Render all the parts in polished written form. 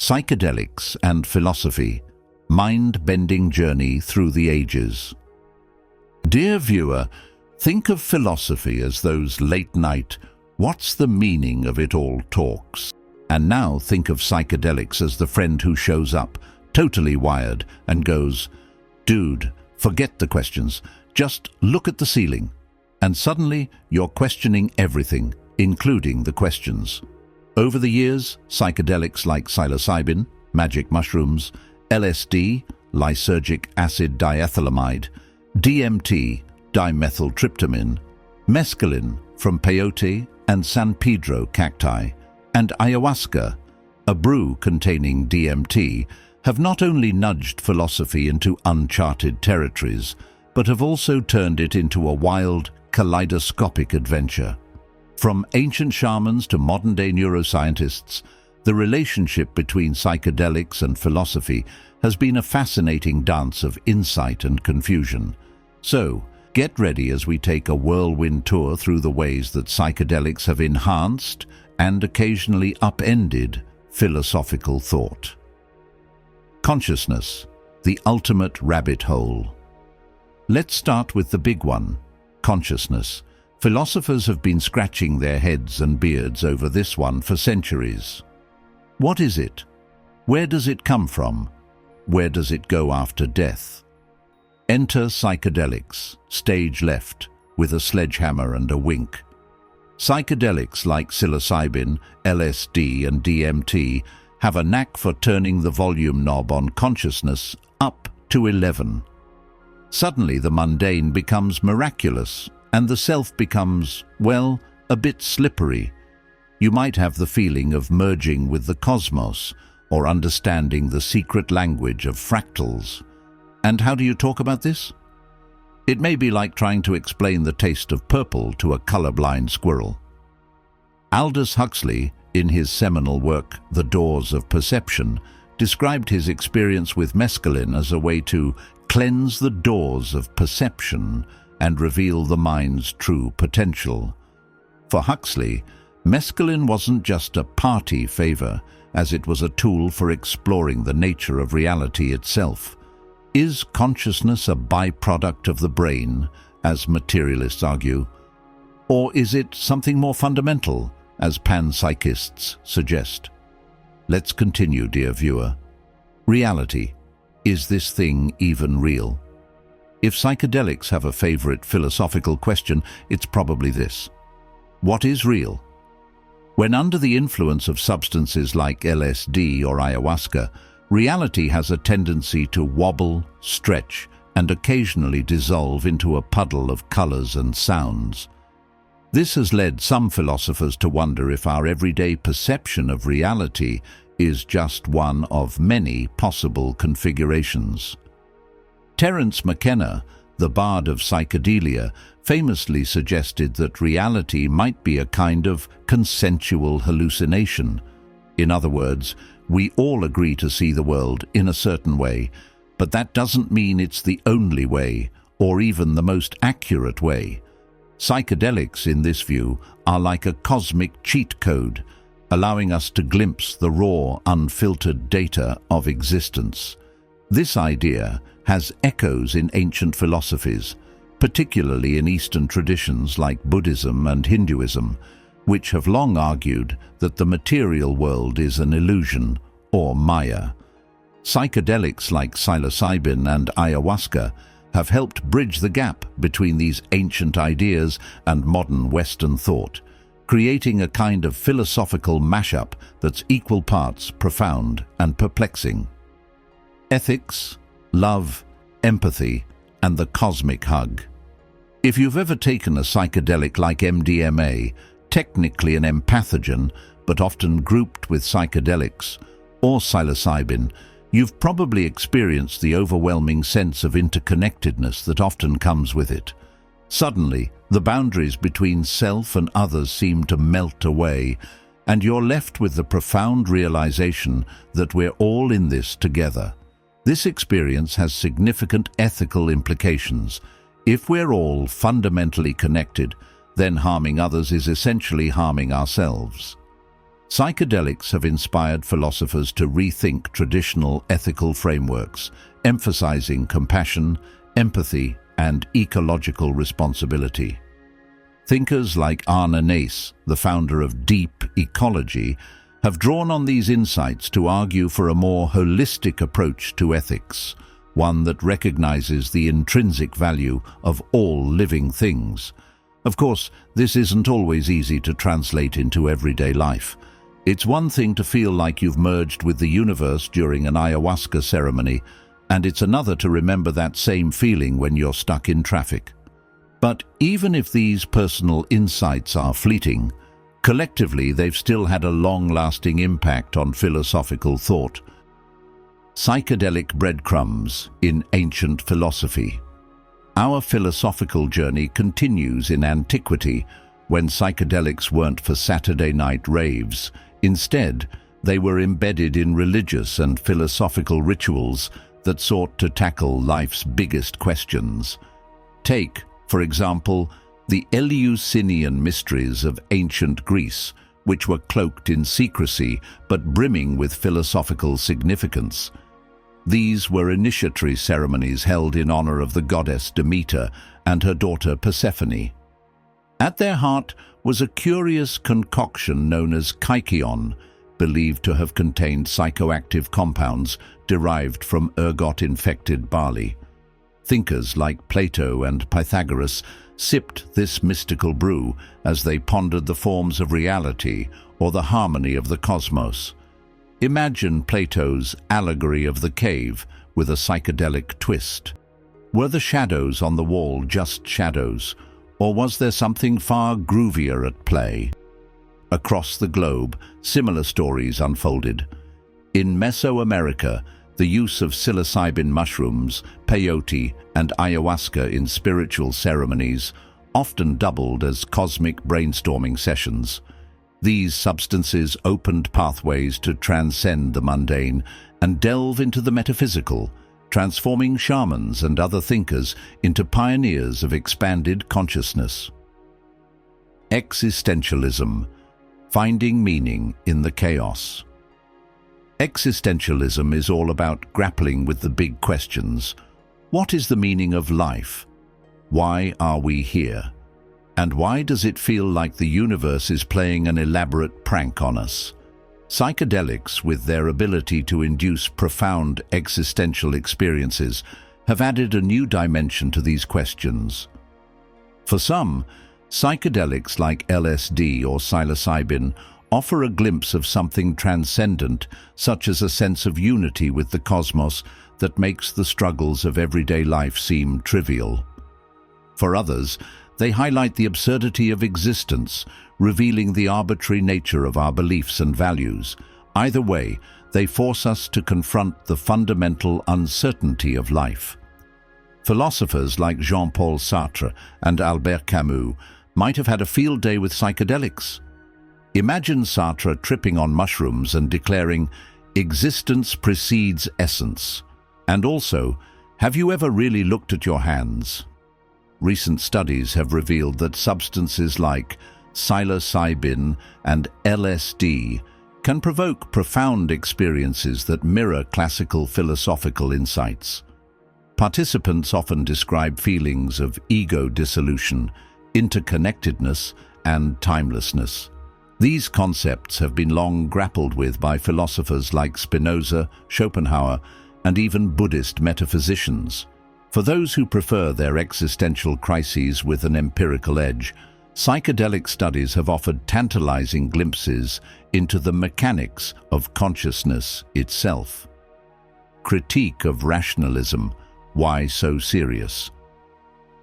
Psychedelics and Philosophy, Mind-Bending Journey Through the Ages. Dear viewer, think of philosophy as those late-night, what's the meaning of it all talks. And now think of psychedelics as the friend who shows up, totally wired, and goes, "Dude, forget the questions, just look at the ceiling." And suddenly, you're questioning everything, including the questions. Over the years, psychedelics like psilocybin, magic mushrooms, LSD, lysergic acid diethylamide, DMT, dimethyltryptamine, mescaline from peyote and San Pedro cacti, and ayahuasca, a brew containing DMT, have not only nudged philosophy into uncharted territories, but have also turned it into a wild, kaleidoscopic adventure. From ancient shamans to modern-day neuroscientists, the relationship between psychedelics and philosophy has been a fascinating dance of insight and confusion. So, get ready as we take a whirlwind tour through the ways that psychedelics have enhanced and occasionally upended philosophical thought. Consciousness, the ultimate rabbit hole. Let's start with the big one, consciousness. Philosophers have been scratching their heads and beards over this one for centuries. What is it? Where does it come from? Where does it go after death? Enter psychedelics, stage left, with a sledgehammer and a wink. Psychedelics like psilocybin, LSD and DMT have a knack for turning the volume knob on consciousness up to 11. Suddenly the mundane becomes miraculous, and the self becomes, well, a bit slippery. You might have the feeling of merging with the cosmos or understanding the secret language of fractals. And how do you talk about this? It may be like trying to explain the taste of purple to a colorblind squirrel. Aldous Huxley, in his seminal work, The Doors of Perception, described his experience with mescaline as a way to cleanse the doors of perception and reveal the mind's true potential. For Huxley, mescaline wasn't just a party favor, as it was a tool for exploring the nature of reality itself. Is consciousness a byproduct of the brain, as materialists argue? Or is it something more fundamental, as panpsychists suggest? Let's continue, dear viewer. Reality. Is this thing even real? If psychedelics have a favorite philosophical question, it's probably this: what is real? When under the influence of substances like LSD or ayahuasca, reality has a tendency to wobble, stretch, and occasionally dissolve into a puddle of colors and sounds. This has led some philosophers to wonder if our everyday perception of reality is just one of many possible configurations. Terence McKenna, the bard of psychedelia, famously suggested that reality might be a kind of consensual hallucination. In other words, we all agree to see the world in a certain way, but that doesn't mean it's the only way, or even the most accurate way. Psychedelics, in this view, are like a cosmic cheat code, allowing us to glimpse the raw, unfiltered data of existence. This idea has echoes in ancient philosophies, particularly in Eastern traditions like Buddhism and Hinduism, which have long argued that the material world is an illusion, or Maya. Psychedelics like psilocybin and ayahuasca have helped bridge the gap between these ancient ideas and modern Western thought, creating a kind of philosophical mashup that's equal parts profound and perplexing. Ethics, love, empathy, and the cosmic hug. If you've ever taken a psychedelic like MDMA, technically an empathogen, but often grouped with psychedelics, or psilocybin, you've probably experienced the overwhelming sense of interconnectedness that often comes with it. Suddenly, the boundaries between self and others seem to melt away, and you're left with the profound realization that we're all in this together. This experience has significant ethical implications. If we're all fundamentally connected, then harming others is essentially harming ourselves. Psychedelics have inspired philosophers to rethink traditional ethical frameworks, emphasizing compassion, empathy, and ecological responsibility. Thinkers like Arne Naess, the founder of deep ecology, have drawn on these insights to argue for a more holistic approach to ethics, one that recognizes the intrinsic value of all living things. Of course, this isn't always easy to translate into everyday life. It's one thing to feel like you've merged with the universe during an ayahuasca ceremony, and it's another to remember that same feeling when you're stuck in traffic. But even if these personal insights are fleeting, collectively they've still had a long-lasting impact on philosophical thought. Psychedelic breadcrumbs in ancient philosophy. Our philosophical journey continues in antiquity, when psychedelics weren't for Saturday night raves. Instead, they were embedded in religious and philosophical rituals that sought to tackle life's biggest questions. Take, for example, the Eleusinian mysteries of ancient Greece, which were cloaked in secrecy but brimming with philosophical significance. These were initiatory ceremonies held in honor of the goddess Demeter and her daughter Persephone. At their heart was a curious concoction known as kykeon, believed to have contained psychoactive compounds derived from ergot-infected barley. Thinkers like Plato and Pythagoras sipped this mystical brew as they pondered the forms of reality or the harmony of the cosmos. Imagine Plato's allegory of the cave with a psychedelic twist. Were the shadows on the wall just shadows, or was there something far groovier at play? Across the globe, similar stories unfolded. In Mesoamerica, the use of psilocybin mushrooms, peyote, and ayahuasca in spiritual ceremonies often doubled as cosmic brainstorming sessions. These substances opened pathways to transcend the mundane and delve into the metaphysical, transforming shamans and other thinkers into pioneers of expanded consciousness. Existentialism, finding meaning in the chaos. Existentialism is all about grappling with the big questions. What is the meaning of life? Why are we here? And why does it feel like the universe is playing an elaborate prank on us? Psychedelics, with their ability to induce profound existential experiences, have added a new dimension to these questions. For some, psychedelics like LSD or psilocybin offer a glimpse of something transcendent, such as a sense of unity with the cosmos that makes the struggles of everyday life seem trivial. For others, they highlight the absurdity of existence, revealing the arbitrary nature of our beliefs and values. Either way, they force us to confront the fundamental uncertainty of life. Philosophers like Jean-Paul Sartre and Albert Camus might have had a field day with psychedelics. Imagine Sartre tripping on mushrooms and declaring, "Existence precedes essence." And also, have you ever really looked at your hands? Recent studies have revealed that substances like psilocybin and LSD can provoke profound experiences that mirror classical philosophical insights. Participants often describe feelings of ego dissolution, interconnectedness, and timelessness. These concepts have been long grappled with by philosophers like Spinoza, Schopenhauer, and even Buddhist metaphysicians. For those who prefer their existential crises with an empirical edge, psychedelic studies have offered tantalizing glimpses into the mechanics of consciousness itself. Critique of rationalism. Why so serious?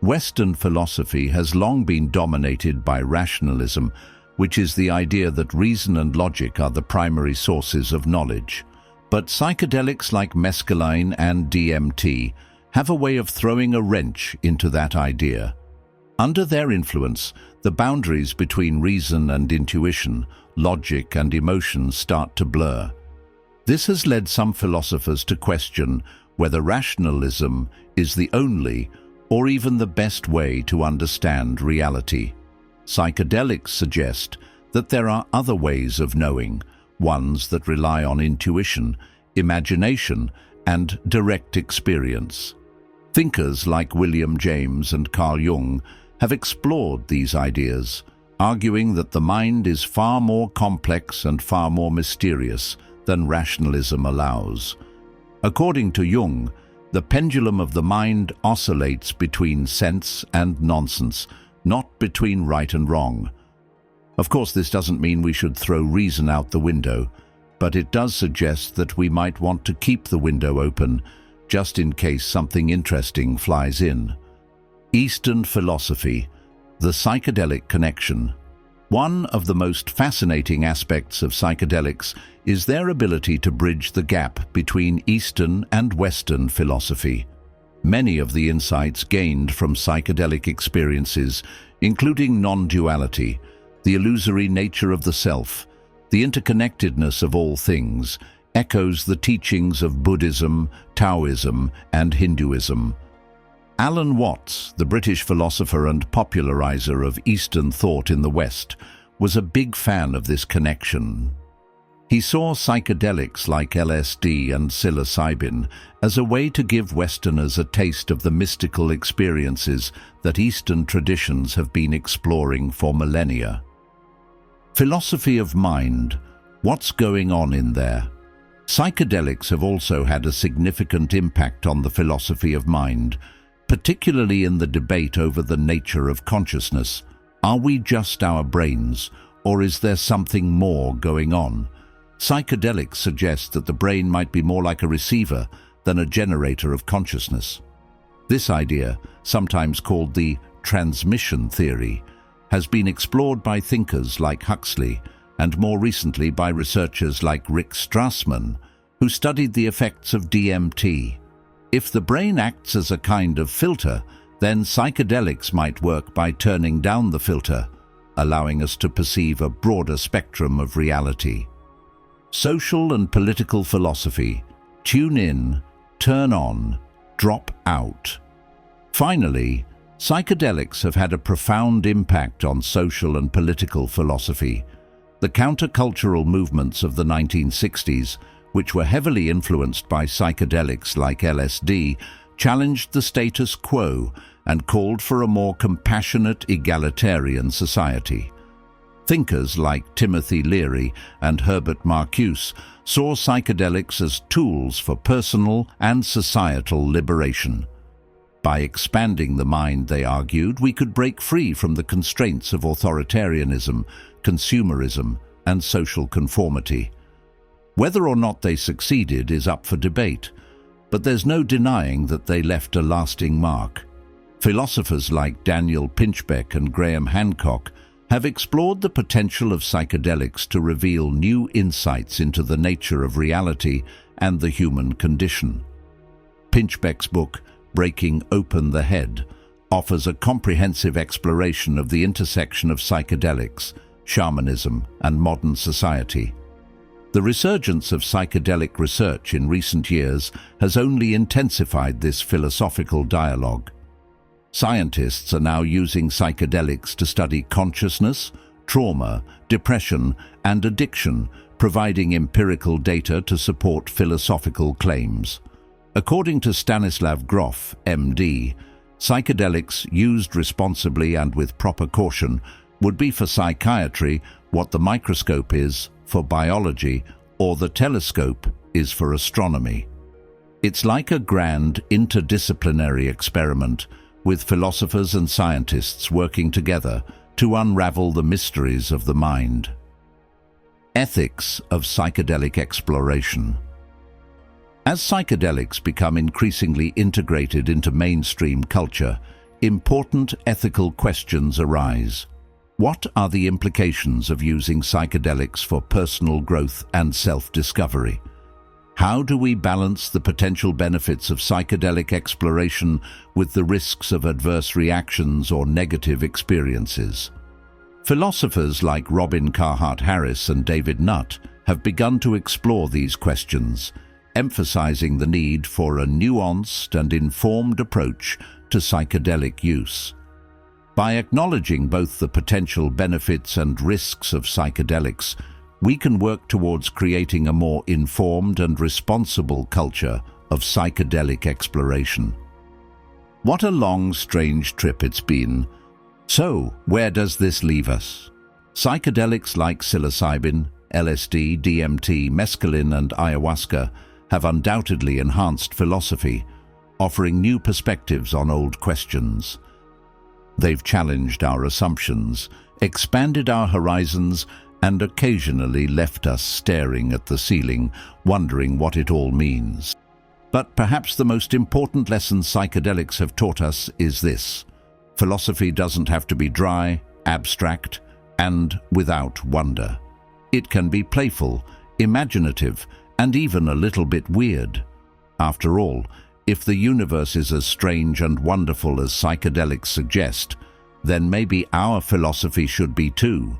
Western philosophy has long been dominated by rationalism, which is the idea that reason and logic are the primary sources of knowledge. But psychedelics like mescaline and DMT have a way of throwing a wrench into that idea. Under their influence, the boundaries between reason and intuition, logic and emotion start to blur. This has led some philosophers to question whether rationalism is the only or even the best way to understand reality. Psychedelics suggest that there are other ways of knowing, ones that rely on intuition, imagination, and direct experience. Thinkers like William James and Carl Jung have explored these ideas, arguing that the mind is far more complex and far more mysterious than rationalism allows. According to Jung, the pendulum of the mind oscillates between sense and nonsense, not between right and wrong. Of course, this doesn't mean we should throw reason out the window, but it does suggest that we might want to keep the window open, just in case something interesting flies in. Eastern philosophy, the psychedelic connection. One of the most fascinating aspects of psychedelics is their ability to bridge the gap between Eastern and Western philosophy. Many of the insights gained from psychedelic experiences, including non-duality, the illusory nature of the self, the interconnectedness of all things, echoes the teachings of Buddhism, Taoism, and Hinduism. Alan Watts, the British philosopher and popularizer of Eastern thought in the West, was a big fan of this connection. He saw psychedelics like LSD and psilocybin as a way to give Westerners a taste of the mystical experiences that Eastern traditions have been exploring for millennia. Philosophy of mind. What's going on in there? Psychedelics have also had a significant impact on the philosophy of mind, particularly in the debate over the nature of consciousness. Are we just our brains, or is there something more going on? Psychedelics suggest that the brain might be more like a receiver than a generator of consciousness. This idea, sometimes called the transmission theory, has been explored by thinkers like Huxley and more recently by researchers like Rick Strassman, who studied the effects of DMT. If the brain acts as a kind of filter, then psychedelics might work by turning down the filter, allowing us to perceive a broader spectrum of reality. Social and political philosophy. Tune in, turn on, drop out. Finally, psychedelics have had a profound impact on social and political philosophy. The countercultural movements of the 1960s, which were heavily influenced by psychedelics like LSD, challenged the status quo and called for a more compassionate, egalitarian society. Thinkers like Timothy Leary and Herbert Marcuse saw psychedelics as tools for personal and societal liberation. By expanding the mind, they argued, we could break free from the constraints of authoritarianism, consumerism, and social conformity. Whether or not they succeeded is up for debate, but there's no denying that they left a lasting mark. Philosophers like Daniel Pinchbeck and Graham Hancock have explored the potential of psychedelics to reveal new insights into the nature of reality and the human condition. Pinchbeck's book, Breaking Open the Head, offers a comprehensive exploration of the intersection of psychedelics, shamanism, and modern society. The resurgence of psychedelic research in recent years has only intensified this philosophical dialogue. Scientists are now using psychedelics to study consciousness, trauma, depression, and addiction, providing empirical data to support philosophical claims. According to Stanislav Grof, MD, psychedelics used responsibly and with proper caution would be for psychiatry what the microscope is for biology or the telescope is for astronomy. It's like a grand interdisciplinary experiment with philosophers and scientists working together to unravel the mysteries of the mind. Ethics of psychedelic exploration. As psychedelics become increasingly integrated into mainstream culture, important ethical questions arise. What are the implications of using psychedelics for personal growth and self-discovery? How do we balance the potential benefits of psychedelic exploration with the risks of adverse reactions or negative experiences? Philosophers like Robin Carhart Harris and David Nutt have begun to explore these questions, emphasizing the need for a nuanced and informed approach to psychedelic use. By acknowledging both the potential benefits and risks of psychedelics, we can work towards creating a more informed and responsible culture of psychedelic exploration. What a long, strange trip it's been. So, where does this leave us? Psychedelics like psilocybin, LSD, DMT, mescaline and ayahuasca have undoubtedly enhanced philosophy, offering new perspectives on old questions. They've challenged our assumptions, expanded our horizons, and occasionally left us staring at the ceiling, wondering what it all means. But perhaps the most important lesson psychedelics have taught us is this: philosophy doesn't have to be dry, abstract, and without wonder. It can be playful, imaginative, and even a little bit weird. After all, if the universe is as strange and wonderful as psychedelics suggest, then maybe our philosophy should be too.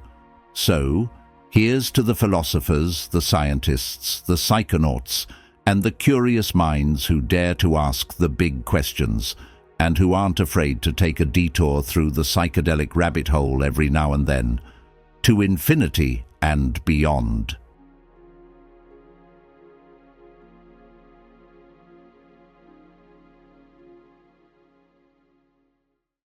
So, here's to the philosophers, the scientists, the psychonauts, and the curious minds who dare to ask the big questions, and who aren't afraid to take a detour through the psychedelic rabbit hole every now and then, to infinity and beyond.